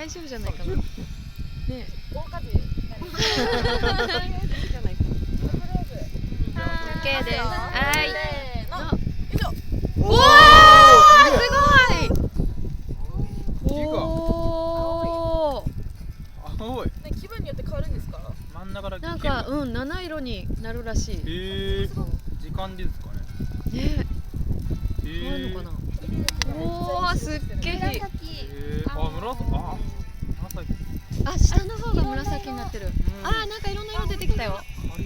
大丈夫じゃないかな。ねえ。大火事。じゃないか。OK です。はい。せーの。よいしょ。おお、すごい。おお。青い。ね、気分によって変わるんですか？真ん中だけ。なんか七色になるらしい。時間ですかね。ねえ。変わるのかな。おお、すっげえ。紫。あ、紫。あ、下の方が紫になってる。あー、なんかいろんな色出てきたよ。